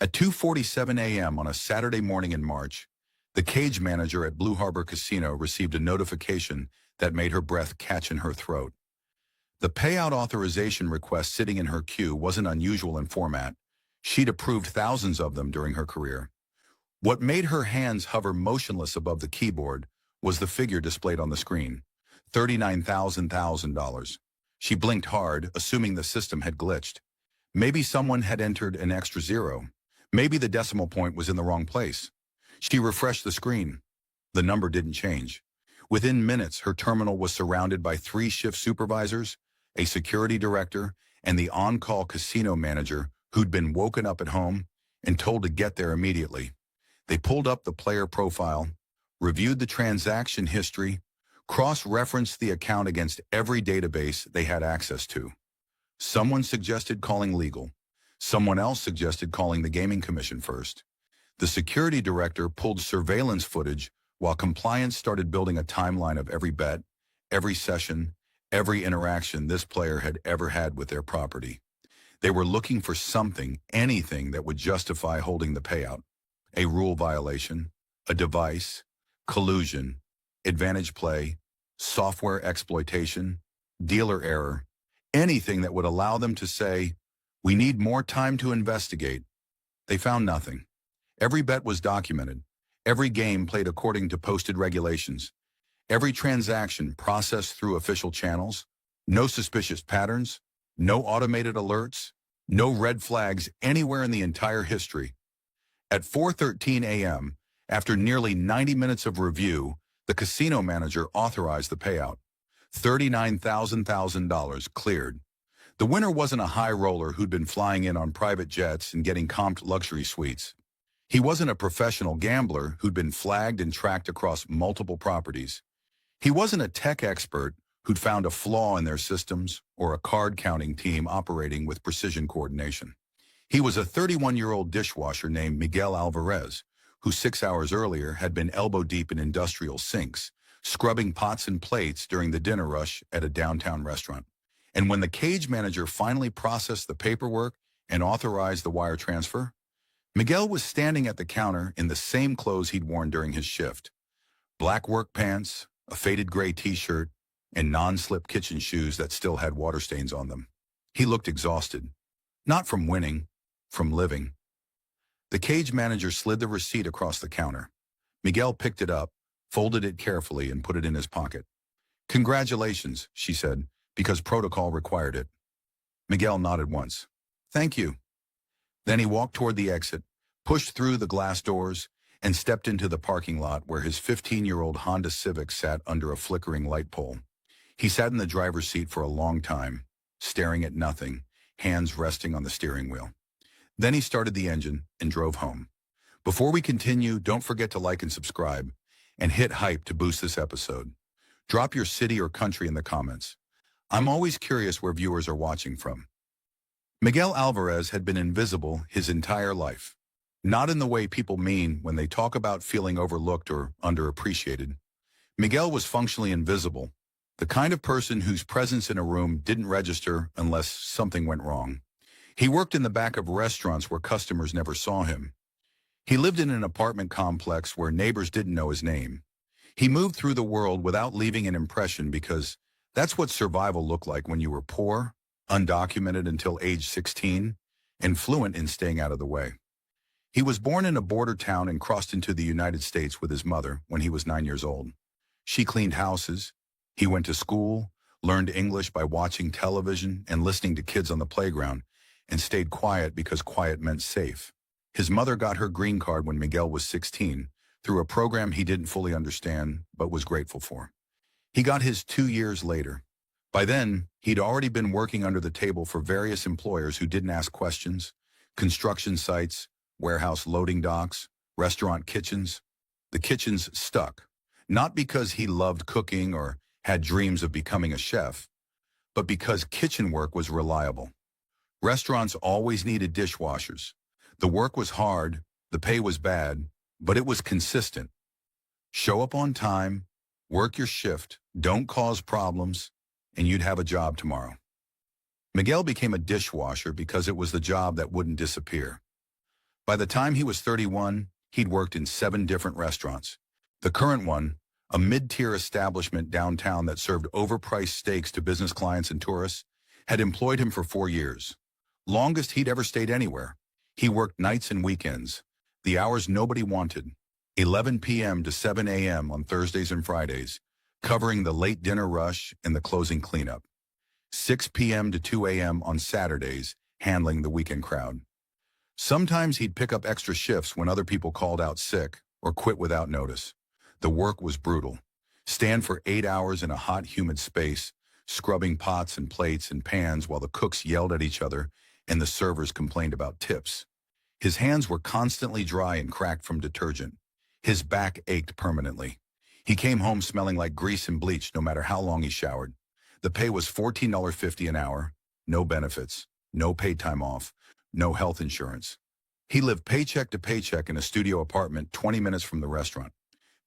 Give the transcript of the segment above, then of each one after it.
At 2:47 a.m. on a Saturday morning in March, the cage manager at Blue Harbor Casino received a notification that made her breath catch in her throat. The payout authorization request sitting in her queue wasn't unusual in format. She'd approved thousands of them during her career. What made her hands hover motionless above the keyboard was the figure displayed on the screen, $39,000. She blinked hard, assuming the system had glitched. Maybe someone had entered an extra zero. Maybe the decimal point was in the wrong place. She refreshed the screen. The number didn't change. Within minutes, her terminal was surrounded by 3 shift supervisors, a security director, and the on-call casino manager who'd been woken up at home and told to get there immediately. They pulled up the player profile, reviewed the transaction history, cross-referenced the account against every database they had access to. Someone suggested calling legal. Someone else suggested calling the Gaming Commission first. The security director pulled surveillance footage while compliance started building a timeline of every bet, every session, every interaction this player had ever had with their property. They were looking for something, anything that would justify holding the payout. A rule violation, a device, collusion, advantage play, software exploitation, dealer error, anything that would allow them to say, "We need more time to investigate." They found nothing. Every bet was documented. Every game played according to posted regulations. Every transaction processed through official channels. No suspicious patterns. No automated alerts. No red flags anywhere in the entire history. At 4:13 a.m., after nearly 90 minutes of review, the casino manager authorized the payout. $39,000 cleared. The winner wasn't a high roller who'd been flying in on private jets and getting comped luxury suites. He wasn't a professional gambler who'd been flagged and tracked across multiple properties. He wasn't a tech expert who'd found a flaw in their systems or a card-counting team operating with precision coordination. He was a 31-year-old dishwasher named Miguel Alvarez, who 6 hours earlier had been elbow-deep in industrial sinks, scrubbing pots and plates during the dinner rush at a downtown restaurant. And when the cage manager finally processed the paperwork and authorized the wire transfer, Miguel was standing at the counter in the same clothes he'd worn during his shift. Black work pants, a faded gray t-shirt, and non-slip kitchen shoes that still had water stains on them. He looked exhausted. Not from winning, from living. The cage manager slid the receipt across the counter. Miguel picked it up, folded it carefully, and put it in his pocket. "Congratulations," she said, "because protocol required it." Miguel nodded once. "Thank you." Then he walked toward the exit, pushed through the glass doors, and stepped into the parking lot where his 15-year-old Honda Civic sat under a flickering light pole. He sat in the driver's seat for a long time, staring at nothing, hands resting on the steering wheel. Then he started the engine and drove home. Before we continue, don't forget to like and subscribe, and hit hype to boost this episode. Drop your city or country in the comments. I'm always curious where viewers are watching from. Miguel Alvarez had been invisible his entire life. Not in the way people mean when they talk about feeling overlooked or underappreciated. Miguel was functionally invisible, the kind of person whose presence in a room didn't register unless something went wrong. He worked in the back of restaurants where customers never saw him. He lived in an apartment complex where neighbors didn't know his name. He moved through the world without leaving an impression because that's what survival looked like when you were poor, undocumented until age 16, and fluent in staying out of the way. He was born in a border town and crossed into the United States with his mother when he was 9 years old. She cleaned houses. He went to school, learned English by watching television and listening to kids on the playground, and stayed quiet because quiet meant safe. His mother got her green card when Miguel was 16 through a program he didn't fully understand but was grateful for. He got his 2 years later. By then, he'd already been working under the table for various employers who didn't ask questions, construction sites, warehouse loading docks, restaurant kitchens. The kitchens stuck, not because he loved cooking or had dreams of becoming a chef, but because kitchen work was reliable. Restaurants always needed dishwashers. The work was hard, the pay was bad, but it was consistent. Show up on time, work your shift, don't cause problems, and you'd have a job tomorrow. Miguel became a dishwasher because it was the job that wouldn't disappear. By the time he was 31, he'd worked in 7 different restaurants. The current one, a mid-tier establishment downtown that served overpriced steaks to business clients and tourists, had employed him for 4 years. Longest he'd ever stayed anywhere. He worked nights and weekends, the hours nobody wanted, 11 p.m. to 7 a.m. on Thursdays and Fridays, covering the late dinner rush and the closing cleanup. 6 p.m. to 2 a.m. on Saturdays, handling the weekend crowd. Sometimes he'd pick up extra shifts when other people called out sick or quit without notice. The work was brutal. Stand for 8 hours in a hot, humid space, scrubbing pots and plates and pans while the cooks yelled at each other and the servers complained about tips. His hands were constantly dry and cracked from detergent. His back ached permanently. He came home smelling like grease and bleach no matter how long he showered. The pay was $14.50 an hour, no benefits, no paid time off, no health insurance. He lived paycheck to paycheck in a studio apartment 20 minutes from the restaurant.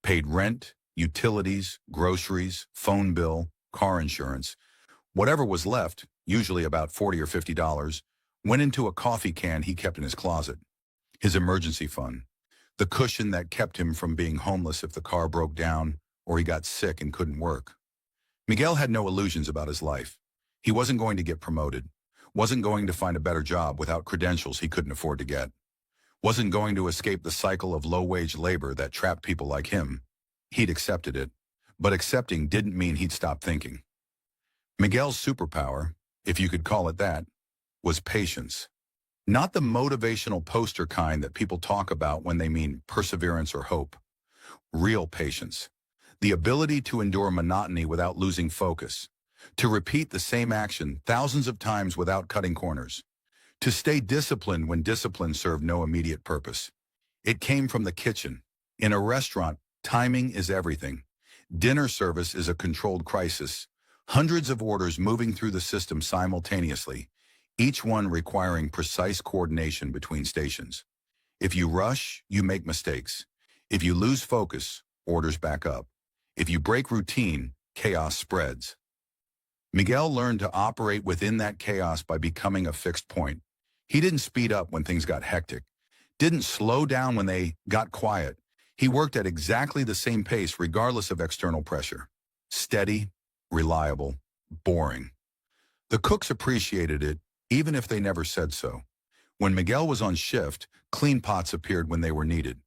Paid rent, utilities, groceries, phone bill, car insurance. Whatever was left, usually about $40 or $50, went into a coffee can he kept in his closet. His emergency fund. The cushion that kept him from being homeless if the car broke down or he got sick and couldn't work. Miguel had no illusions about his life. He wasn't going to get promoted, wasn't going to find a better job without credentials he couldn't afford to get, wasn't going to escape the cycle of low-wage labor that trapped people like him. He'd accepted it, but accepting didn't mean he'd stop thinking. Miguel's superpower, if you could call it that, was patience. Not the motivational poster kind that people talk about when they mean perseverance or hope. Real patience. The ability to endure monotony without losing focus. To repeat the same action thousands of times without cutting corners. To stay disciplined when discipline served no immediate purpose. It came from the kitchen. In a restaurant, timing is everything. Dinner service is a controlled crisis. Hundreds of orders moving through the system simultaneously, each one requiring precise coordination between stations. If you rush, you make mistakes. If you lose focus, orders back up. If you break routine, chaos spreads. Miguel learned to operate within that chaos by becoming a fixed point. He didn't speed up when things got hectic, didn't slow down when they got quiet. He worked at exactly the same pace regardless of external pressure. Steady, reliable, boring. The cooks appreciated it, even if they never said so. When Miguel was on shift, clean pots appeared when they were needed.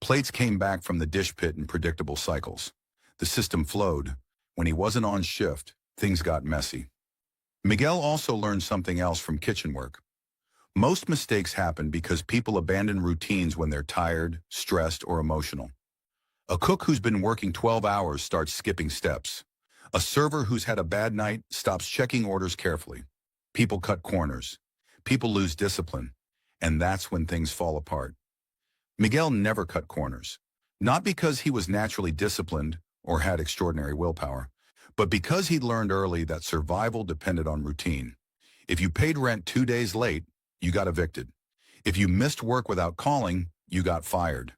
Plates came back from the dish pit in predictable cycles. The system flowed. When he wasn't on shift, things got messy. Miguel also learned something else from kitchen work. Most mistakes happen because people abandon routines when they're tired, stressed, or emotional. A cook who's been working 12 hours starts skipping steps. A server who's had a bad night stops checking orders carefully. People cut corners. People lose discipline. And that's when things fall apart. Miguel never cut corners. Not because he was naturally disciplined or had extraordinary willpower, but because he'd learned early that survival depended on routine. If you paid rent 2 days late, you got evicted. If you missed work without calling, you got fired.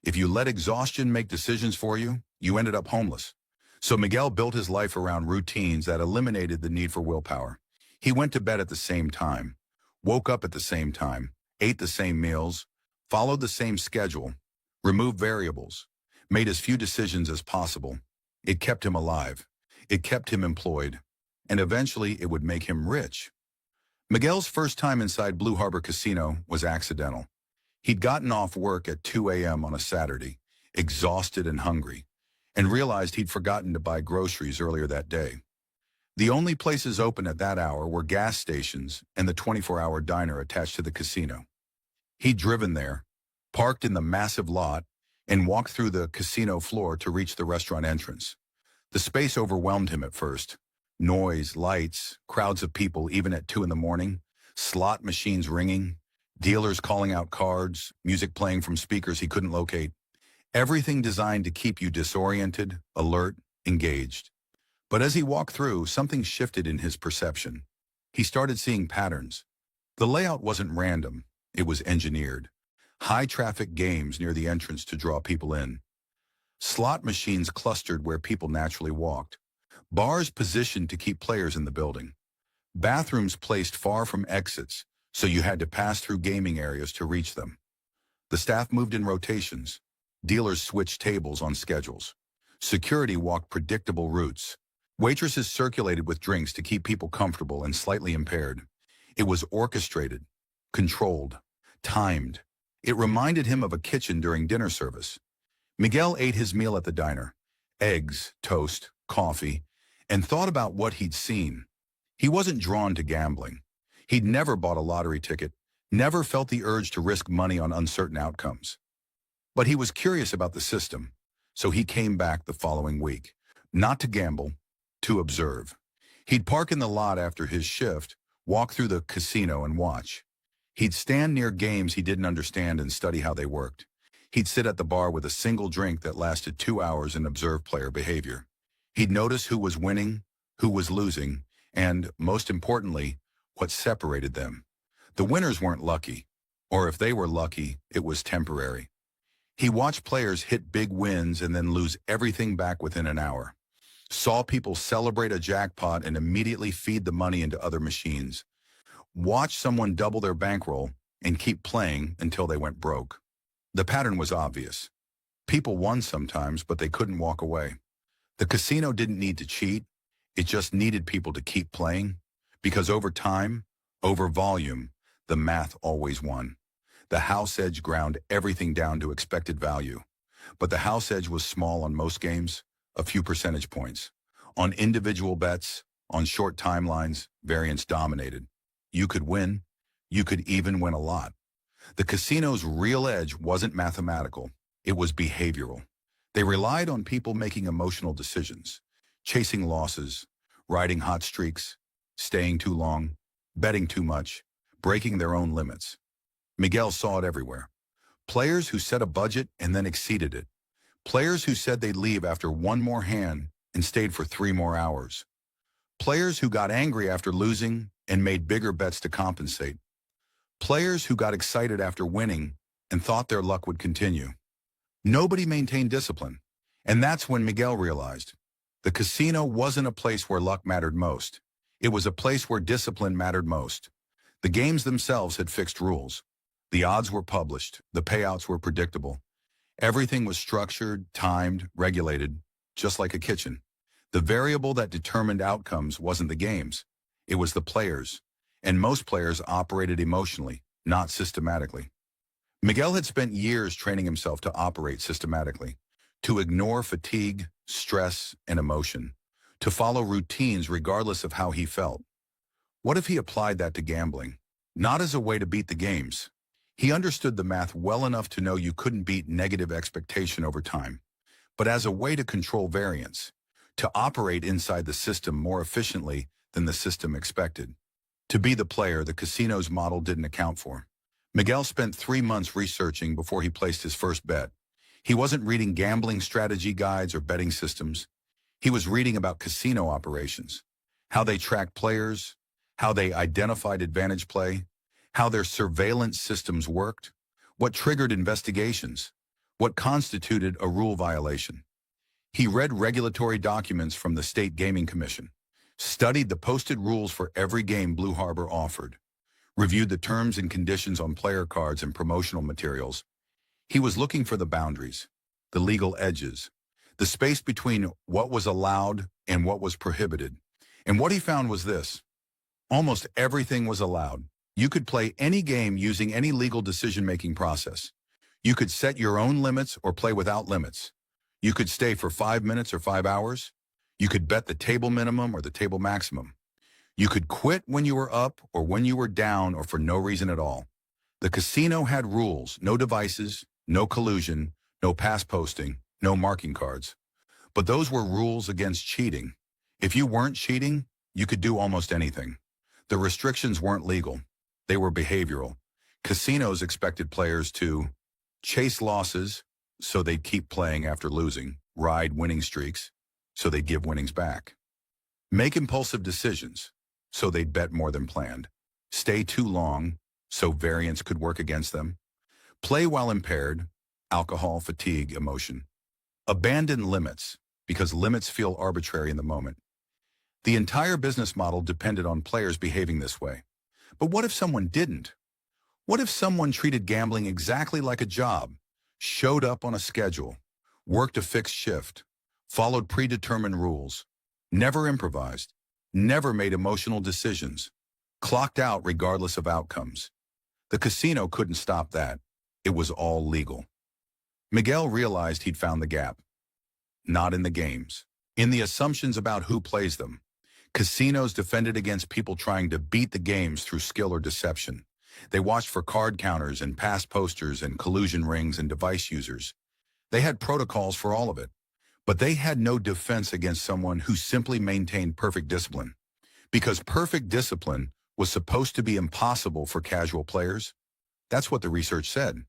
If you let exhaustion make decisions for you, you ended up homeless. So Miguel built his life around routines that eliminated the need for willpower. He went to bed at the same time, woke up at the same time, ate the same meals, followed the same schedule, removed variables, made as few decisions as possible. It kept him alive. It kept him employed. And eventually it would make him rich. Miguel's first time inside Blue Harbor Casino was accidental. He'd gotten off work at 2 a.m. on a Saturday, exhausted and hungry, and realized he'd forgotten to buy groceries earlier that day. The only places open at that hour were gas stations and the 24-hour diner attached to the casino. He'd driven there, parked in the massive lot, and walked through the casino floor to reach the restaurant entrance. The space overwhelmed him at first. Noise, lights, crowds of people even at 2 in the morning, slot machines ringing, dealers calling out cards, music playing from speakers he couldn't locate. Everything designed to keep you disoriented, alert, engaged. But as he walked through, something shifted in his perception. He started seeing patterns. The layout wasn't random, it was engineered. High-traffic games near the entrance to draw people in. Slot machines clustered where people naturally walked. Bars positioned to keep players in the building. Bathrooms placed far from exits, so you had to pass through gaming areas to reach them. The staff moved in rotations. Dealers switched tables on schedules. Security walked predictable routes. Waitresses circulated with drinks to keep people comfortable and slightly impaired. It was orchestrated, controlled, timed. It reminded him of a kitchen during dinner service. Miguel ate his meal at the diner, eggs, toast, coffee, and thought about what he'd seen. He wasn't drawn to gambling. He'd never bought a lottery ticket, never felt the urge to risk money on uncertain outcomes. But he was curious about the system, so he came back the following week, not to gamble, to observe. He'd park in the lot after his shift, walk through the casino and watch. He'd stand near games he didn't understand and study how they worked. He'd sit at the bar with a single drink that lasted 2 hours and observe player behavior. He'd notice who was winning, who was losing, and, most importantly, what separated them. The winners weren't lucky, or if they were lucky, it was temporary. He watched players hit big wins and then lose everything back within an hour. Saw people celebrate a jackpot and immediately feed the money into other machines. Watched someone double their bankroll and keep playing until they went broke. The pattern was obvious. People won sometimes, but they couldn't walk away. The casino didn't need to cheat. It just needed people to keep playing, because over time, over volume, the math always won. The house edge ground everything down to expected value. But the house edge was small on most games, a few percentage points. On individual bets, on short timelines, variance dominated. You could win. You could even win a lot. The casino's real edge wasn't mathematical. It was behavioral. They relied on people making emotional decisions, chasing losses, riding hot streaks, staying too long, betting too much, breaking their own limits. Miguel saw it everywhere. Players who set a budget and then exceeded it. Players who said they'd leave after one more hand and stayed for 3 more hours. Players who got angry after losing and made bigger bets to compensate. Players who got excited after winning and thought their luck would continue. Nobody maintained discipline. And that's when Miguel realized the casino wasn't a place where luck mattered most. It was a place where discipline mattered most. The games themselves had fixed rules. The odds were published. The payouts were predictable. Everything was structured, timed, regulated, just like a kitchen. The variable that determined outcomes wasn't the games. It was the players. And most players operated emotionally, not systematically. Miguel had spent years training himself to operate systematically, to ignore fatigue, stress, and emotion, to follow routines regardless of how he felt. What if he applied that to gambling? Not as a way to beat the games. He understood the math well enough to know you couldn't beat negative expectation over time, but as a way to control variance, to operate inside the system more efficiently than the system expected. To be the player the casino's model didn't account for. Miguel spent 3 months researching before he placed his first bet. He wasn't reading gambling strategy guides or betting systems. He was reading about casino operations, how they tracked players, how they identified advantage play, how their surveillance systems worked, what triggered investigations, what constituted a rule violation. He read regulatory documents from the State Gaming Commission, studied the posted rules for every game Blue Harbor offered, reviewed the terms and conditions on player cards and promotional materials. He was looking for the boundaries, the legal edges, the space between what was allowed and what was prohibited. And what he found was this: almost everything was allowed. You could play any game using any legal decision-making process. You could set your own limits or play without limits. You could stay for 5 minutes or 5 hours. You could bet the table minimum or the table maximum. You could quit when you were up or when you were down or for no reason at all. The casino had rules: no devices, no collusion, no pass posting, no marking cards. But those were rules against cheating. If you weren't cheating, you could do almost anything. The restrictions weren't legal. They were behavioral. Casinos expected players to chase losses so they'd keep playing after losing, ride winning streaks so they'd give winnings back, make impulsive decisions so they'd bet more than planned, stay too long so variance could work against them, play while impaired, alcohol, fatigue, emotion, abandon limits because limits feel arbitrary in the moment. The entire business model depended on players behaving this way. But what if someone didn't? What if someone treated gambling exactly like a job, showed up on a schedule, worked a fixed shift, followed predetermined rules, never improvised, never made emotional decisions, clocked out regardless of outcomes? The casino couldn't stop that. It was all legal. Miguel realized he'd found the gap. Not in the games. In the assumptions about who plays them. Casinos defended against people trying to beat the games through skill or deception. They watched for card counters and pass posters and collusion rings and device users. They had protocols for all of it. But they had no defense against someone who simply maintained perfect discipline. Because perfect discipline was supposed to be impossible for casual players. That's what the research said.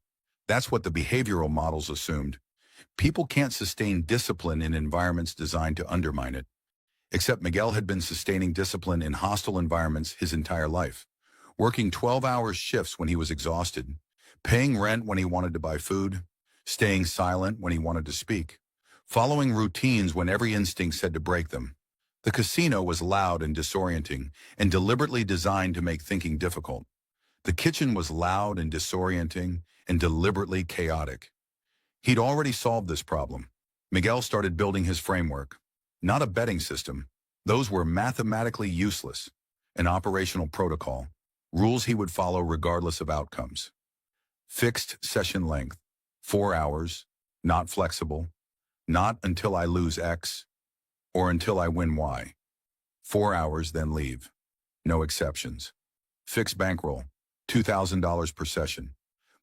That's what the behavioral models assumed. People can't sustain discipline in environments designed to undermine it. Except Miguel had been sustaining discipline in hostile environments his entire life, working 12-hour shifts when he was exhausted, paying rent when he wanted to buy food, staying silent when he wanted to speak, following routines when every instinct said to break them. The casino was loud and disorienting and deliberately designed to make thinking difficult. The kitchen was loud and disorienting and deliberately chaotic. He'd already solved this problem. Miguel started building his framework. Not a betting system. Those were mathematically useless. An operational protocol. Rules he would follow regardless of outcomes. Fixed session length. 4 hours. Not flexible. Not until I lose X or until I win Y. 4 hours, then leave. No exceptions. Fixed bankroll. $2,000 per session.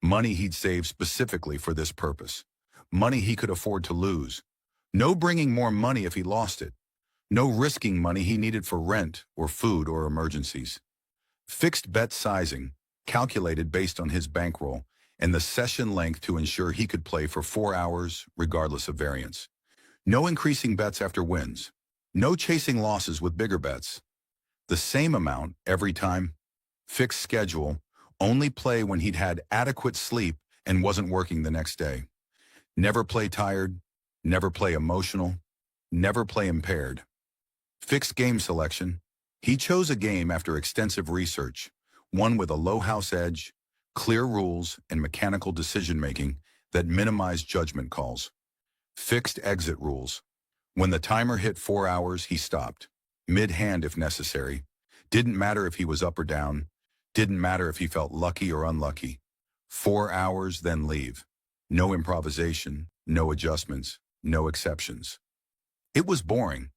Money he'd saved specifically for this purpose. Money he could afford to lose. No bringing more money if he lost it. No risking money he needed for rent or food or emergencies. Fixed bet sizing, calculated based on his bankroll, and the session length to ensure he could play for 4 hours regardless of variance. No increasing bets after wins. No chasing losses with bigger bets. The same amount every time. Fixed schedule, only play when he'd had adequate sleep and wasn't working the next day. Never play tired, never play emotional, never play impaired. Fixed game selection. He chose a game after extensive research, one with a low house edge, clear rules, and mechanical decision-making that minimized judgment calls. Fixed exit rules. When the timer hit 4 hours, he stopped. Mid-hand if necessary. Didn't matter if he was up or down. Didn't matter if he felt lucky or unlucky. 4 hours, then leave. No improvisation, no adjustments, no exceptions. It was boring.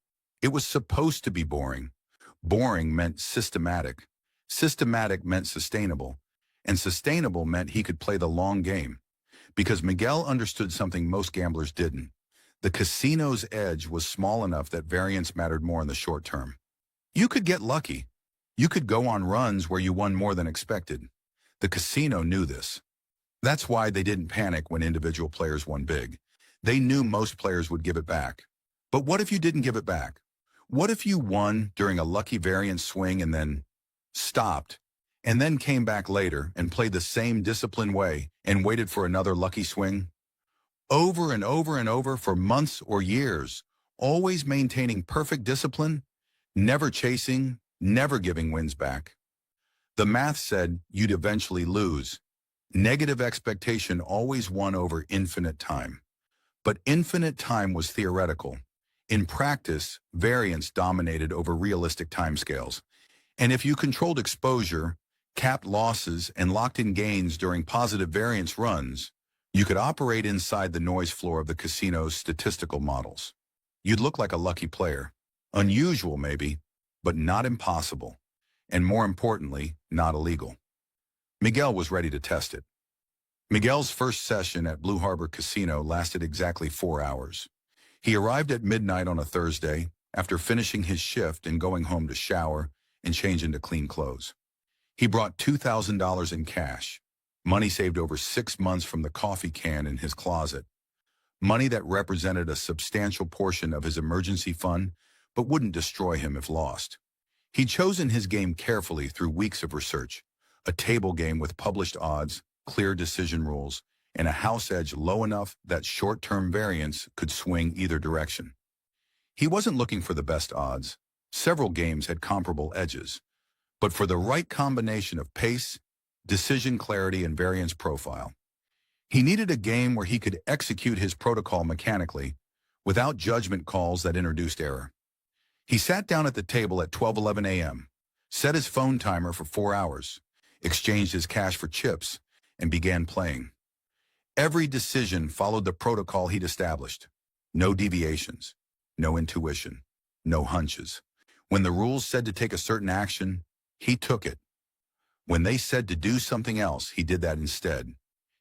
It was supposed to be boring. Boring meant systematic. Systematic meant sustainable. And sustainable meant he could play the long game. Because Miguel understood something most gamblers didn't. The casino's edge was small enough that variance mattered more in the short term. You could get lucky. You could go on runs where you won more than expected. The casino knew this. That's why they didn't panic when individual players won big. They knew most players would give it back. But what if you didn't give it back? What if you won during a lucky variance swing and then stopped, and then came back later and played the same disciplined way and waited for another lucky swing? Over and over and over for months or years, always maintaining perfect discipline, never chasing, never giving wins back. The math said you'd eventually lose. Negative expectation always won over infinite time. But infinite time was theoretical. In practice, variance dominated over realistic timescales. And if you controlled exposure, capped losses, and locked in gains during positive variance runs, you could operate inside the noise floor of the casino's statistical models. You'd look like a lucky player. Unusual, maybe, but not impossible. And more importantly, not illegal. Miguel was ready to test it. Miguel's first session at Blue Harbor Casino lasted exactly 4 hours. He arrived at midnight on a Thursday after finishing his shift and going home to shower and change into clean clothes. He brought $2,000 in cash, money saved over 6 months from the coffee can in his closet, money that represented a substantial portion of his emergency fund but wouldn't destroy him if lost. He'd chosen his game carefully through weeks of research, a table game with published odds, clear decision rules, and a house edge low enough that short-term variance could swing either direction. He wasn't looking for the best odds. Several games had comparable edges, but for the right combination of pace, decision clarity, and variance profile. He needed a game where he could execute his protocol mechanically, without judgment calls that introduced error. He sat down at the table at 12:11 a.m., set his phone timer for 4 hours, exchanged his cash for chips, and began playing. Every decision followed the protocol he'd established. No deviations, no intuition, no hunches. When the rules said to take a certain action, he took it. When they said to do something else, he did that instead.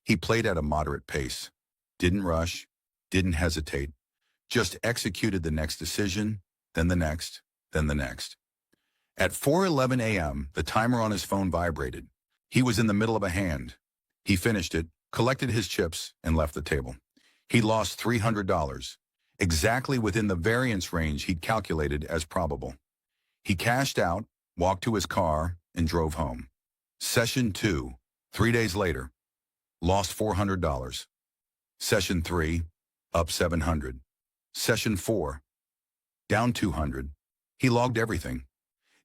He played at a moderate pace, didn't rush, didn't hesitate, just executed the next decision, then the next, then the next. At 4:11 a.m., the timer on his phone vibrated. He was in the middle of a hand. He finished it, collected his chips, and left the table. He lost $300, exactly within the variance range he'd calculated as probable. He cashed out, walked to his car, and drove home. Session 2, 3 days later, lost $400. Session 3, up $700. Session 4, down $200. He logged everything.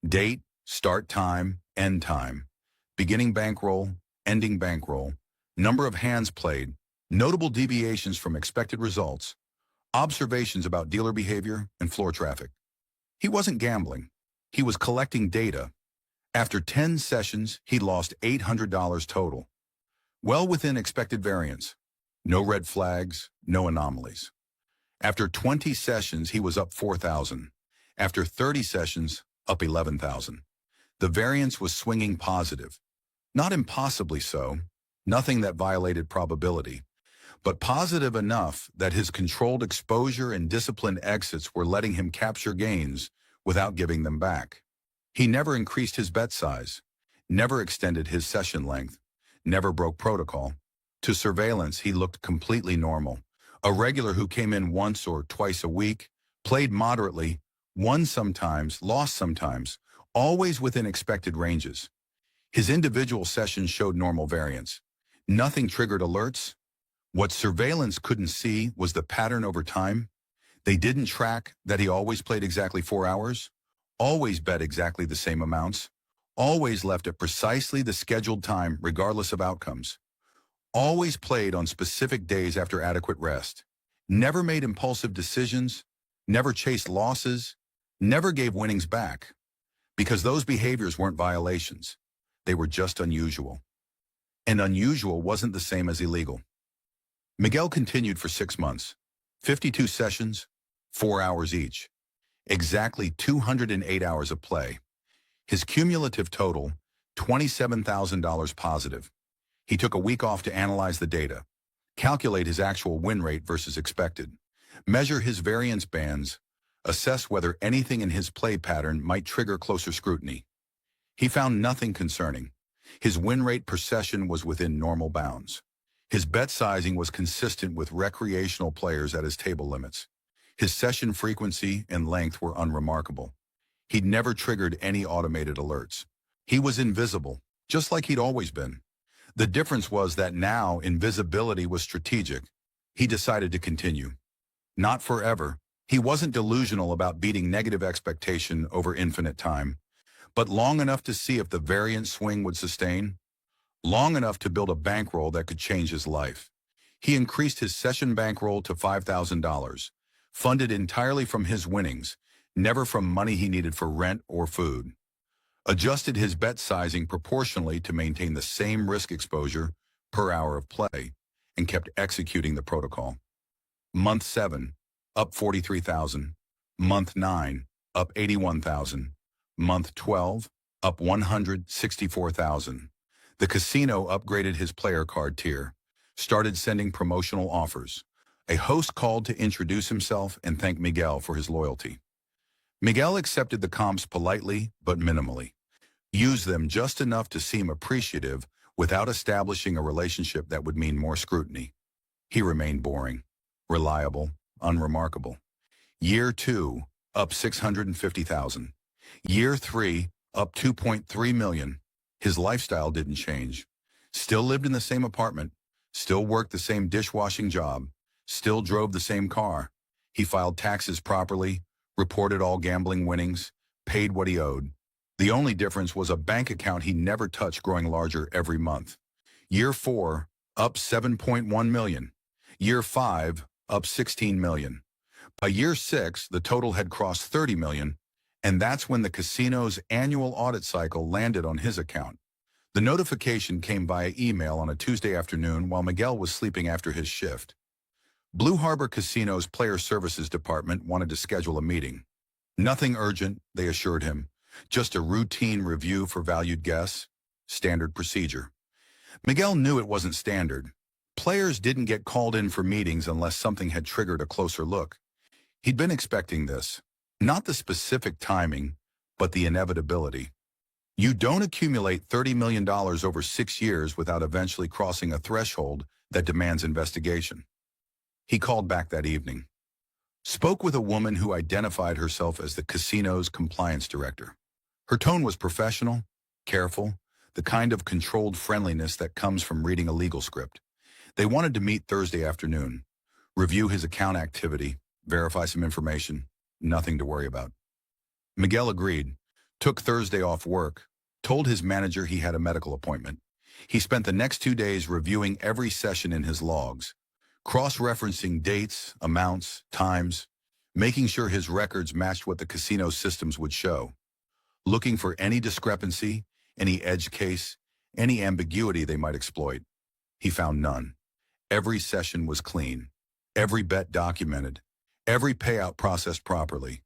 Date, start time, end time, beginning bankroll, ending bankroll, number of hands played, notable deviations from expected results, observations about dealer behavior, and floor traffic. He wasn't gambling. He was collecting data. After 10 sessions, he lost $800 total. Well within expected variance. No red flags, no anomalies. After 20 sessions, he was up $4,000. After 30 sessions, up $11,000. The variance was swinging positive. Not impossibly so, nothing that violated probability, but positive enough that his controlled exposure and disciplined exits were letting him capture gains without giving them back. He never increased his bet size, never extended his session length, never broke protocol. To surveillance, he looked completely normal. A regular who came in once or twice a week, played moderately, won sometimes, lost sometimes, always within expected ranges. His individual sessions showed normal variance. Nothing triggered alerts. What surveillance couldn't see was the pattern over time. They didn't track that he always played exactly 4 hours, always bet exactly the same amounts, always left at precisely the scheduled time regardless of outcomes, always played on specific days after adequate rest, never made impulsive decisions, never chased losses, never gave winnings back, because those behaviors weren't violations. They were just unusual. And unusual wasn't the same as illegal. Miguel continued for 6 months, 52 sessions, 4 hours each, exactly 208 hours of play. His cumulative total, $27,000 positive. He took a week off to analyze the data, calculate his actual win rate versus expected, measure his variance bands, assess whether anything in his play pattern might trigger closer scrutiny. He found nothing concerning. His win rate per session was within normal bounds. His bet sizing was consistent with recreational players at his table limits. His session frequency and length were unremarkable. He'd never triggered any automated alerts. He was invisible, just like he'd always been. The difference was that now invisibility was strategic. He decided to continue. Not forever. He wasn't delusional about beating negative expectation over infinite time, but long enough to see if the variant swing would sustain, long enough to build a bankroll that could change his life. He increased his session bankroll to $5,000, funded entirely from his winnings, never from money he needed for rent or food. Adjusted his bet sizing proportionally to maintain the same risk exposure per hour of play, and kept executing the protocol. Month 7, up $43,000. Month 9, up $81,000. Month 12, up $164,000. The casino upgraded his player card tier, started sending promotional offers. A host called to introduce himself and thank Miguel for his loyalty. Miguel accepted the comps politely but minimally, used them just enough to seem appreciative without establishing a relationship that would mean more scrutiny. He remained boring, reliable, unremarkable. Year 2, up $650,000. Year 3, up $2.3 million. His lifestyle didn't change. Still lived in the same apartment, still worked the same dishwashing job, still drove the same car. He filed taxes properly, reported all gambling winnings, paid what he owed. The only difference was a bank account he never touched growing larger every month. Year 4, up 7.1 million. Year 5, up 16 million. By year 6, the total had crossed 30 million, and that's when the casino's annual audit cycle landed on his account. The notification came via email on a Tuesday afternoon while Miguel was sleeping after his shift. Blue Harbor Casino's Player Services Department wanted to schedule a meeting. Nothing urgent, they assured him. Just a routine review for valued guests. Standard procedure. Miguel knew it wasn't standard. Players didn't get called in for meetings unless something had triggered a closer look. He'd been expecting this. Not the specific timing, but the inevitability. You don't accumulate $30 million over 6 years without eventually crossing a threshold that demands investigation. He called back that evening. Spoke with a woman who identified herself as the casino's compliance director. Her tone was professional, careful, the kind of controlled friendliness that comes from reading a legal script. They wanted to meet Thursday afternoon, review his account activity, verify some information, nothing to worry about. Miguel agreed, took Thursday off work, told his manager he had a medical appointment. He spent the next 2 days reviewing every session in his logs, cross-referencing dates, amounts, times, making sure his records matched what the casino systems would show, looking for any discrepancy, any edge case, any ambiguity they might exploit. He found none. Every session was clean, every bet documented, every payout processed properly.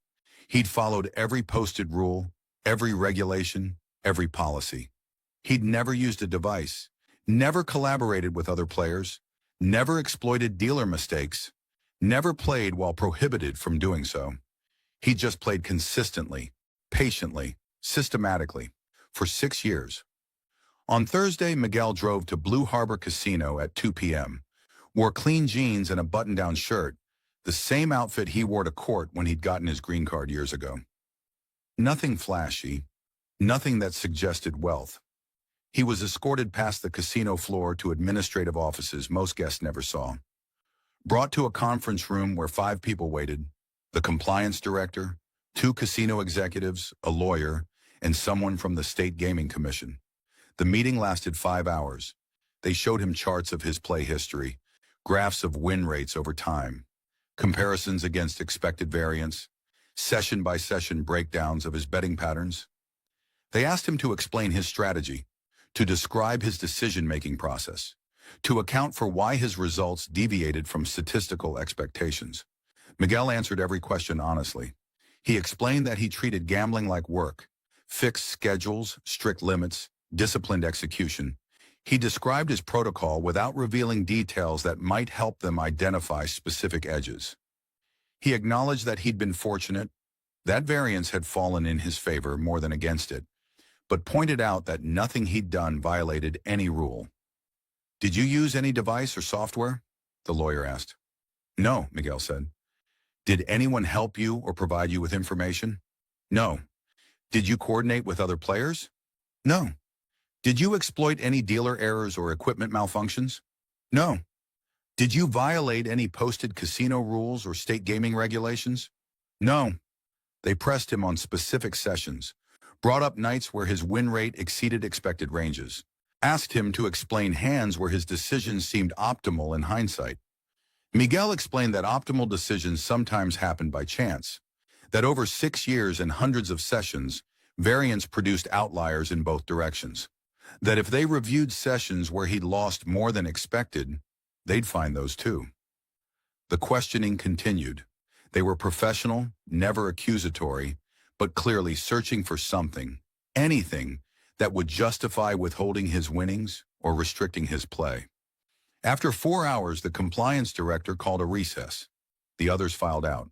He'd followed every posted rule, every regulation, every policy. He'd never used a device, never collaborated with other players, never exploited dealer mistakes, never played while prohibited from doing so. He just played consistently, patiently, systematically, for 6 years. On Thursday, Miguel drove to Blue Harbor Casino at 2 p.m., wore clean jeans and a button-down shirt, the same outfit he wore to court when he'd gotten his green card years ago. Nothing flashy, nothing that suggested wealth. He was escorted past the casino floor to administrative offices most guests never saw. Brought to a conference room where 5 people waited, the compliance director, 2 casino executives, a lawyer, and someone from the State Gaming Commission. The meeting lasted 5 hours. They showed him charts of his play history, graphs of win rates over time, comparisons against expected variance, session-by-session breakdowns of his betting patterns. They asked him to explain his strategy, to describe his decision-making process, to account for why his results deviated from statistical expectations. Miguel answered every question honestly. He explained that he treated gambling like work, fixed schedules, strict limits, disciplined execution. He described his protocol without revealing details that might help them identify specific edges. He acknowledged that he'd been fortunate, that variance had fallen in his favor more than against it, but pointed out that nothing he'd done violated any rule. "Did you use any device or software?" the lawyer asked. "No," Miguel said. "Did anyone help you or provide you with information?" "No." "Did you coordinate with other players?" "No." "Did you exploit any dealer errors or equipment malfunctions?" "No." "Did you violate any posted casino rules or state gaming regulations?" "No." They pressed him on specific sessions, brought up nights where his win rate exceeded expected ranges, asked him to explain hands where his decisions seemed optimal in hindsight. Miguel explained that optimal decisions sometimes happen by chance, that over 6 years and hundreds of sessions, variance produced outliers in both directions, that if they reviewed sessions where he'd lost more than expected, they'd find those too. The questioning continued. They were professional, never accusatory, but clearly searching for something, anything, that would justify withholding his winnings or restricting his play. After 4 hours, the compliance director called a recess. The others filed out.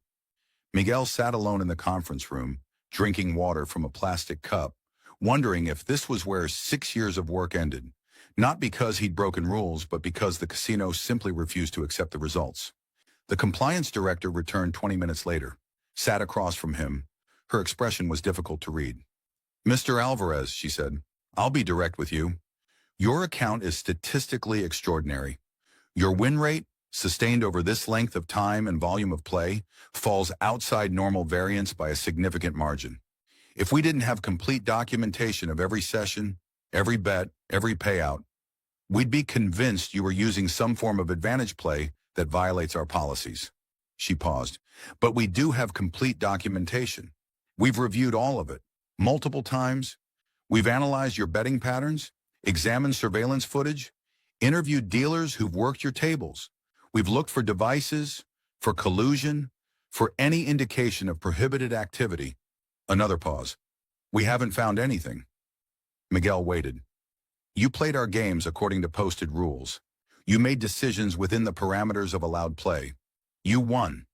Miguel sat alone in the conference room, drinking water from a plastic cup, wondering if this was where 6 years of work ended, not because he'd broken rules, but because the casino simply refused to accept the results. The compliance director returned 20 minutes later, sat across from him. Her expression was difficult to read. "Mr. Alvarez," she said, "I'll be direct with you. Your account is statistically extraordinary. Your win rate, sustained over this length of time and volume of play, falls outside normal variance by a significant margin. If we didn't have complete documentation of every session, every bet, every payout, we'd be convinced you were using some form of advantage play that violates our policies." She paused. "But we do have complete documentation. We've reviewed all of it, multiple times. We've analyzed your betting patterns, examined surveillance footage, interviewed dealers who've worked your tables. We've looked for devices, for collusion, for any indication of prohibited activity." Another pause. "We haven't found anything." Miguel waited. "You played our games according to posted rules. You made decisions within the parameters of allowed play. You won.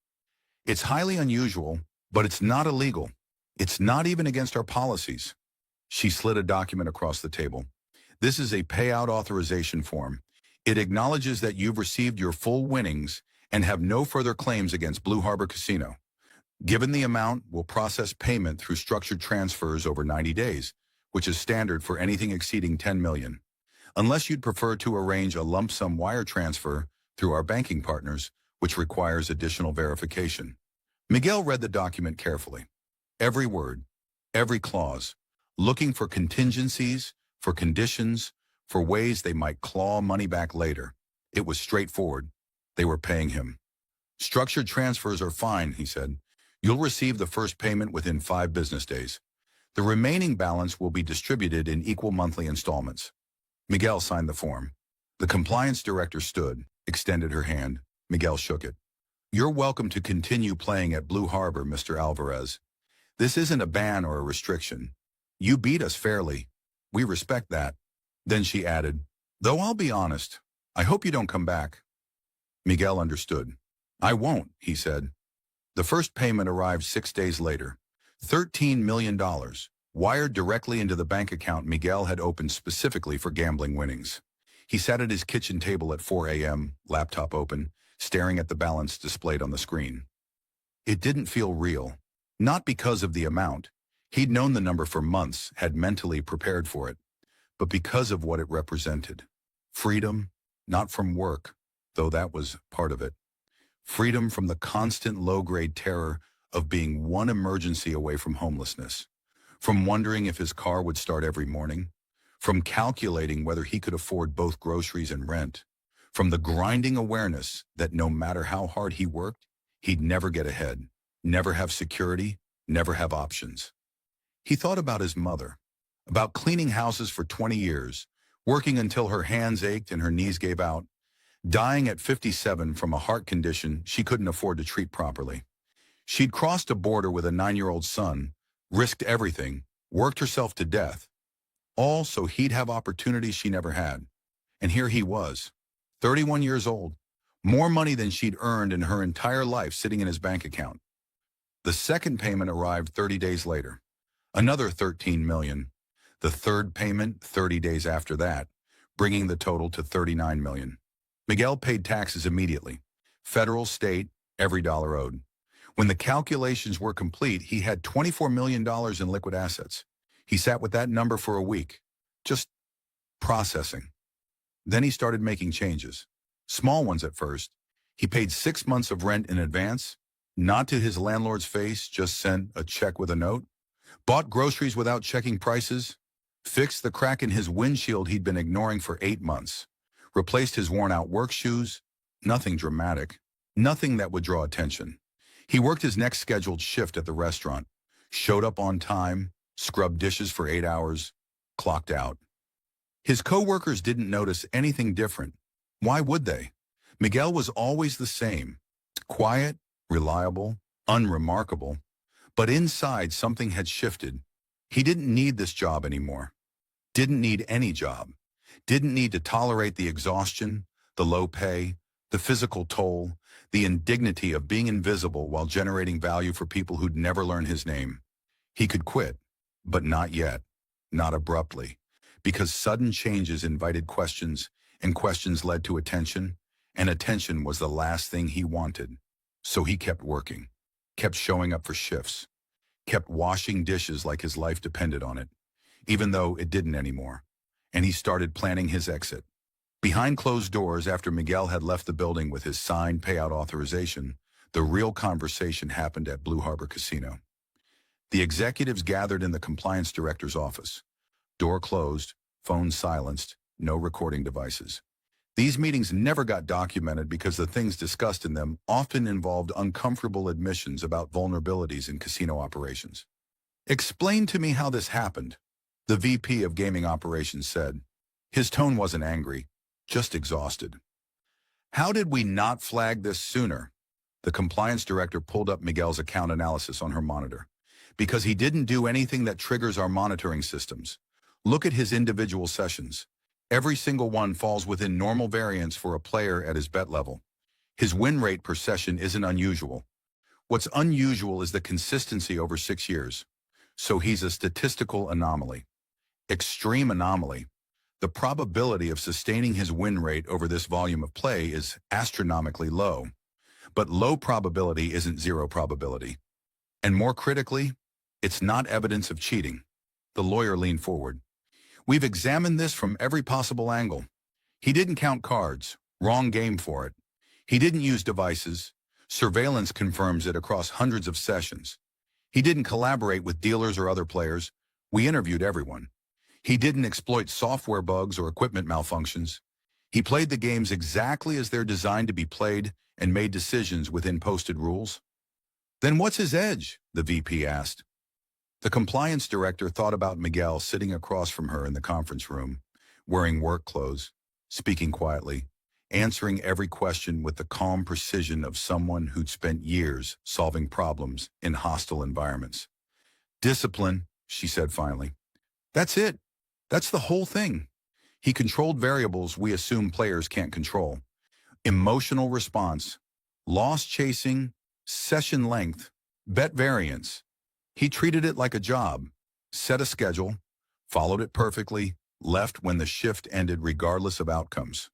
It's highly unusual, but it's not illegal. It's not even against our policies." She slid a document across the table. "This is a payout authorization form. It acknowledges that you've received your full winnings and have no further claims against Blue Harbor Casino. Given the amount, we'll process payment through structured transfers over 90 days, which is standard for anything exceeding 10 million. Unless you'd prefer to arrange a lump sum wire transfer through our banking partners, which requires additional verification." Miguel read the document carefully. Every word, every clause, looking for contingencies, for conditions, for ways they might claw money back later. It was straightforward. They were paying him. "Structured transfers are fine," he said. "You'll receive the first payment within 5 business days. The remaining balance will be distributed in equal monthly installments." Miguel signed the form. The compliance director stood, extended her hand. Miguel shook it. "You're welcome to continue playing at Blue Harbor, Mr. Alvarez. This isn't a ban or a restriction. You beat us fairly. We respect that." Then she added, "Though I'll be honest, I hope you don't come back." Miguel understood. "I won't," he said. The first payment arrived 6 days later. $13 million, wired directly into the bank account Miguel had opened specifically for gambling winnings. He sat at his kitchen table at 4 a.m., laptop open, staring at the balance displayed on the screen. It didn't feel real. Not because of the amount. He'd known the number for months, had mentally prepared for it. But because of what it represented. Freedom, not from work, though that was part of it. Freedom from the constant low-grade terror of being one emergency away from homelessness. From wondering if his car would start every morning. From calculating whether he could afford both groceries and rent. From the grinding awareness that no matter how hard he worked, he'd never get ahead, never have security, never have options. He thought about his mother, about cleaning houses for 20 years, working until her hands ached and her knees gave out, dying at 57 from a heart condition she couldn't afford to treat properly. She'd crossed a border with a 9-year-old son, risked everything, worked herself to death, all so he'd have opportunities she never had. And here he was, 31 years old, more money than she'd earned in her entire life sitting in his bank account. The second payment arrived 30 days later. Another 13 million. The third payment 30 days after that, bringing the total to 39 million. Miguel paid taxes immediately. Federal, state, every dollar owed. When the calculations were complete, he had $24 million in liquid assets. He sat with that number for a week, just processing. Then he started making changes. Small ones at first. He paid 6 months of rent in advance, not to his landlord's face, just sent a check with a note. Bought groceries without checking prices. Fixed the crack in his windshield he'd been ignoring for 8 months. Replaced his worn-out work shoes. Nothing dramatic. Nothing that would draw attention. He worked his next scheduled shift at the restaurant. Showed up on time. Scrubbed dishes for 8 hours. Clocked out. His co-workers didn't notice anything different. Why would they? Miguel was always the same. Quiet, reliable, unremarkable. But inside, something had shifted. He didn't need this job anymore. Didn't need any job. Didn't need to tolerate the exhaustion, the low pay, the physical toll, the indignity of being invisible while generating value for people who'd never learn his name. He could quit, but not yet, not abruptly, because sudden changes invited questions, and questions led to attention, and attention was the last thing he wanted. So he kept working, kept showing up for shifts, kept washing dishes like his life depended on it, even though it didn't anymore. And he started planning his exit. Behind closed doors, after Miguel had left the building with his signed payout authorization, the real conversation happened at Blue Harbor Casino. The executives gathered in the compliance director's office. Door closed, phone silenced, no recording devices. These meetings never got documented because the things discussed in them often involved uncomfortable admissions about vulnerabilities in casino operations. "Explain to me how this happened," the VP of Gaming Operations said. His tone wasn't angry, just exhausted. "How did we not flag this sooner?" The compliance director pulled up Miguel's account analysis on her monitor. "Because he didn't do anything that triggers our monitoring systems. Look at his individual sessions. Every single one falls within normal variance for a player at his bet level. His win rate per session isn't unusual. What's unusual is the consistency over 6 years. So he's a statistical anomaly. Extreme anomaly. The probability of sustaining his win rate over this volume of play is astronomically low. But low probability isn't zero probability. And more critically, it's not evidence of cheating." The lawyer leaned forward. "We've examined this from every possible angle. He didn't count cards. Wrong game for it. He didn't use devices. Surveillance confirms it across hundreds of sessions. He didn't collaborate with dealers or other players. We interviewed everyone. He didn't exploit software bugs or equipment malfunctions. He played the games exactly as they're designed to be played and made decisions within posted rules." "Then what's his edge?" the VP asked. The compliance director thought about Miguel sitting across from her in the conference room, wearing work clothes, speaking quietly, answering every question with the calm precision of someone who'd spent years solving problems in hostile environments. "Discipline," she said finally. "That's it. That's the whole thing. He controlled variables we assume players can't control. Emotional response, loss chasing, session length, bet variance. He treated it like a job, set a schedule, followed it perfectly, left when the shift ended regardless of outcomes."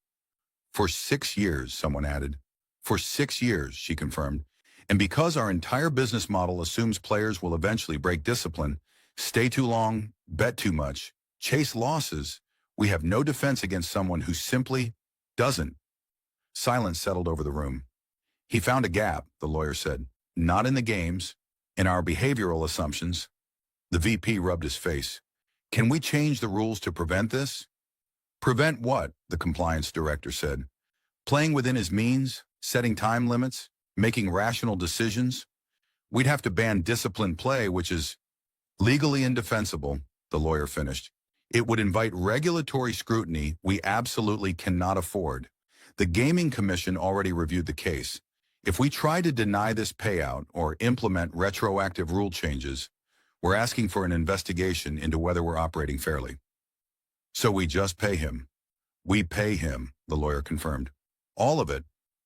"For 6 years," someone added. "For 6 years," she confirmed. "And because our entire business model assumes players will eventually break discipline, stay too long, bet too much, chase losses, we have no defense against someone who simply doesn't." Silence settled over the room. "He found a gap," the lawyer said. "Not in the games, in our behavioral assumptions." The VP rubbed his face. "Can we change the rules to prevent this?" "Prevent what?" the compliance director said. "Playing within his means, setting time limits, making rational decisions. We'd have to ban disciplined play, which is legally indefensible," the lawyer finished. "It would invite regulatory scrutiny we absolutely cannot afford. The Gaming Commission already reviewed the case. If we try to deny this payout or implement retroactive rule changes, we're asking for an investigation into whether we're operating fairly." "So we just pay him?" "We pay him," the lawyer confirmed. "All of it,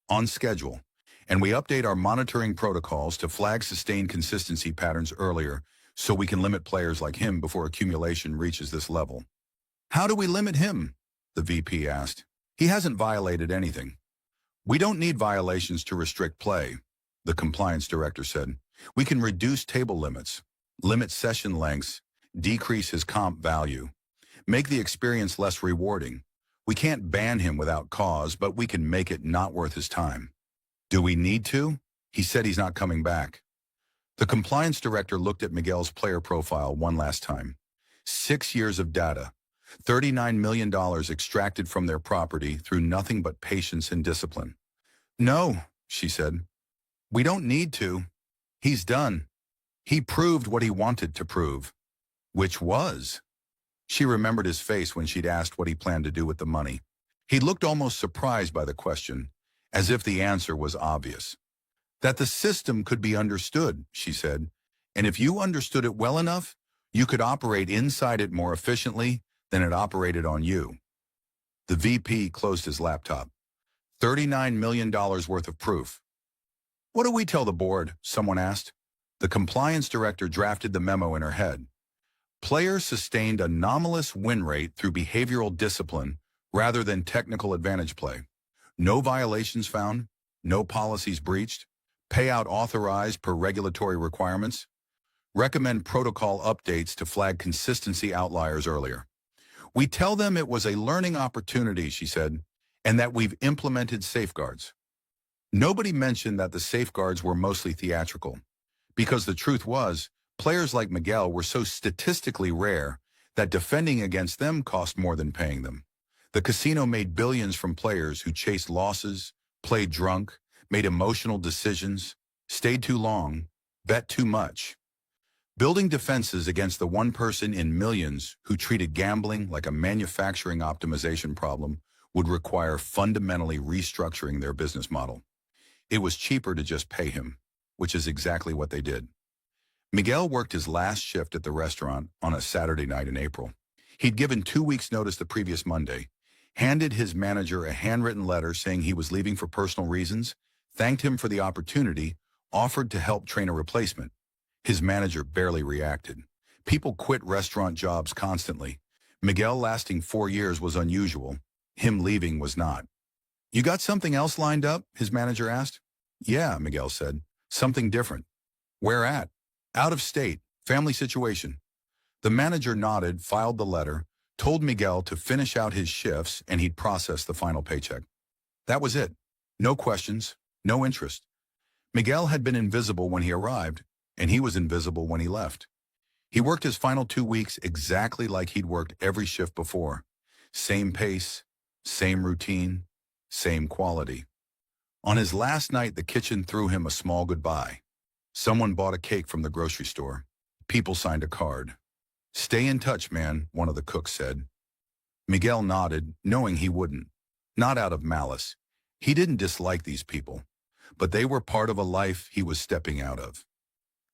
on schedule. And we update our monitoring protocols to flag sustained consistency patterns earlier so we can limit players like him before accumulation reaches this level." "How do we limit him?" the VP asked. "He hasn't violated anything." "We don't need violations to restrict play," the compliance director said. "We can reduce table limits, limit session lengths, decrease his comp value, make the experience less rewarding. We can't ban him without cause, but we can make it not worth his time." "Do we need to?" "He said he's not coming back." The compliance director looked at Miguel's player profile one last time. 6 years of data, $39 million extracted from their property through nothing but patience and discipline. "No," she said. "We don't need to. He's done. He proved what he wanted to prove." "Which was?" She remembered his face when she'd asked what he planned to do with the money. He looked almost surprised by the question, as if the answer was obvious. "That the system could be understood," she said, "and if you understood it well enough, you could operate inside it more efficiently than it operated on you." The VP closed his laptop. $39 million worth of proof. "What do we tell the board?" someone asked. The compliance director drafted the memo in her head. "Players sustained anomalous win rate through behavioral discipline rather than technical advantage play. No violations found, no policies breached, payout authorized per regulatory requirements. Recommend protocol updates to flag consistency outliers earlier. We tell them it was a learning opportunity," she said, "and that we've implemented safeguards." Nobody mentioned that the safeguards were mostly theatrical, because the truth was, Players like Miguel were so statistically rare that defending against them cost more than paying them. The casino made billions from players who chased losses, played drunk, made emotional decisions, stayed too long, bet too much. Building defenses against the one person in millions who treated gambling like a manufacturing optimization problem would require fundamentally restructuring their business model. It was cheaper to just pay him, which is exactly what they did. Miguel worked his last shift at the restaurant on a Saturday night in April. He'd given 2 weeks' notice the previous Monday, handed his manager a handwritten letter saying he was leaving for personal reasons, thanked him for the opportunity, offered to help train a replacement. His manager barely reacted. People quit restaurant jobs constantly. Miguel lasting 4 years was unusual. Him leaving was not. "You got something else lined up?" his manager asked. "Yeah," Miguel said. "Something different." "Where at?" "Out of state. Family situation." The manager nodded, filed the letter, told Miguel to finish out his shifts, and he'd process the final paycheck. That was it. No questions, no interest. Miguel had been invisible when he arrived, and he was invisible when he left. He worked his final 2 weeks exactly like he'd worked every shift before. Same pace, same routine, same quality. On his last night, the kitchen threw him a small goodbye. Someone bought a cake from the grocery store. People signed a card. "Stay in touch, man," one of the cooks said. Miguel nodded, knowing he wouldn't. Not out of malice. He didn't dislike these people, but they were part of a life he was stepping out of.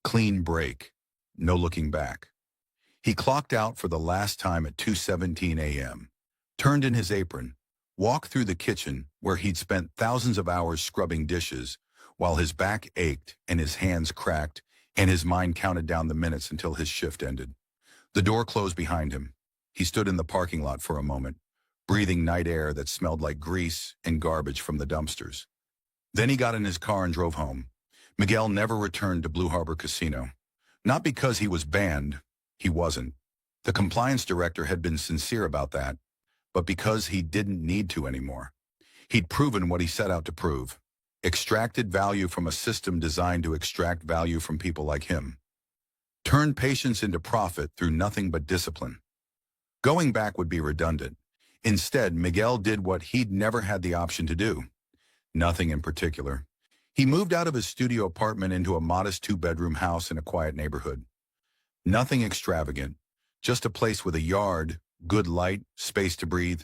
Clean break. No looking back. He clocked out for the last time at 2:17 a.m., turned in his apron, walked through the kitchen where he'd spent thousands of hours scrubbing dishes, while his back ached and his hands cracked and his mind counted down the minutes until his shift ended. The door closed behind him. He stood in the parking lot for a moment, breathing night air that smelled like grease and garbage from the dumpsters. Then he got in his car and drove home. Miguel never returned to Blue Harbor Casino. Not because he was banned. He wasn't. The compliance director had been sincere about that, but because he didn't need to anymore. He'd proven what he set out to prove. Extracted value from a system designed to extract value from people like him. Turned patience into profit through nothing but discipline. Going back would be redundant. Instead, Miguel did what he'd never had the option to do. Nothing in particular. He moved out of his studio apartment into a modest 2-bedroom house in a quiet neighborhood. Nothing extravagant, just a place with a yard, good light, space to breathe.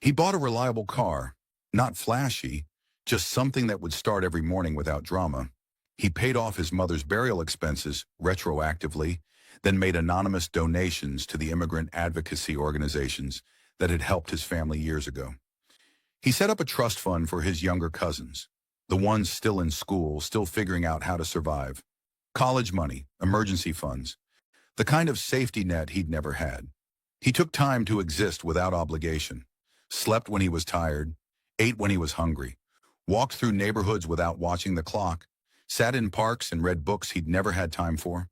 He bought a reliable car, not flashy, just something that would start every morning without drama. He paid off his mother's burial expenses retroactively, then made anonymous donations to the immigrant advocacy organizations that had helped his family years ago. He set up a trust fund for his younger cousins, the ones still in school, still figuring out how to survive. College money, emergency funds, the kind of safety net he'd never had. He took time to exist without obligation, slept when he was tired, ate when he was hungry, walked through neighborhoods without watching the clock, sat in parks and read books he'd never had time for.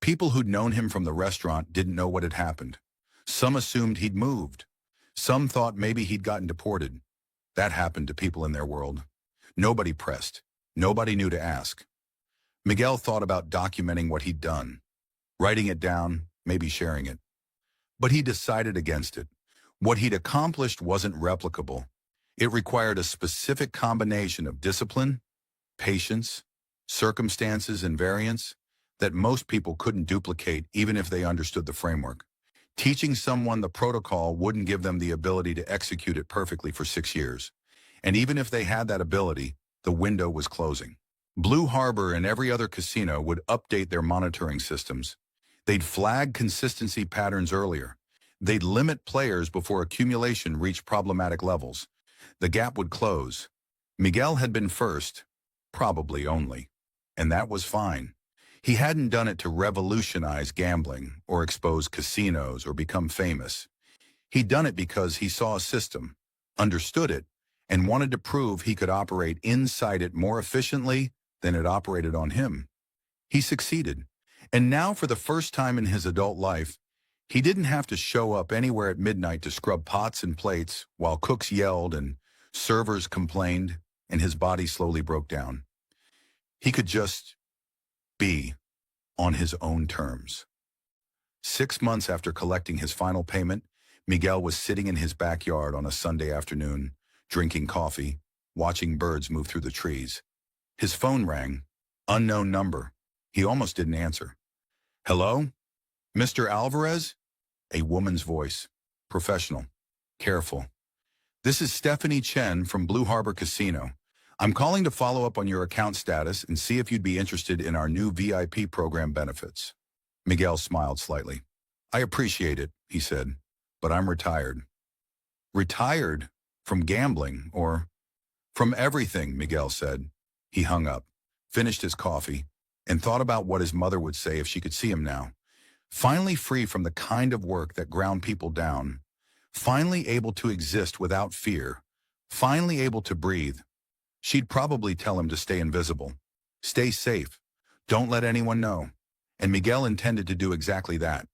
People who'd known him from the restaurant didn't know what had happened. Some assumed he'd moved. Some thought maybe he'd gotten deported. That happened to people in their world. Nobody pressed. Nobody knew to ask. Miguel thought about documenting what he'd done, writing it down, maybe sharing it. But he decided against it. What he'd accomplished wasn't replicable. It required a specific combination of discipline, patience, circumstances, and variance that most people couldn't duplicate even if they understood the framework. Teaching someone the protocol wouldn't give them the ability to execute it perfectly for 6 years. And even if they had that ability, the window was closing. Blue Harbor and every other casino would update their monitoring systems. They'd flag consistency patterns earlier. They'd limit players before accumulation reached problematic levels. The gap would close. Miguel had been first, probably only, and that was fine. He hadn't done it to revolutionize gambling or expose casinos or become famous. He'd done it because he saw a system, understood it, and wanted to prove he could operate inside it more efficiently than it operated on him. He succeeded, and now for the first time in his adult life, he didn't have to show up anywhere at midnight to scrub pots and plates while cooks yelled and servers complained and his body slowly broke down. He could just be. on his own terms. 6 months after collecting his final payment, Miguel was sitting in his backyard on a Sunday afternoon, drinking coffee, watching birds move through the trees. His phone rang. Unknown number. He almost didn't answer. "Hello? Mr. Alvarez?" A woman's voice. Professional. Careful. "This is Stephanie Chen from Blue Harbor Casino. I'm calling to follow up on your account status and see if you'd be interested in our new VIP program benefits." Miguel smiled slightly. "I appreciate it," he said, "but I'm retired." "Retired? From gambling, or—" "From everything," Miguel said. He hung up, finished his coffee, and thought about what his mother would say if she could see him now. Finally free from the kind of work that ground people down. Finally able to exist without fear. Finally able to breathe. She'd probably tell him to stay invisible. Stay safe. Don't let anyone know. And Miguel intended to do exactly that.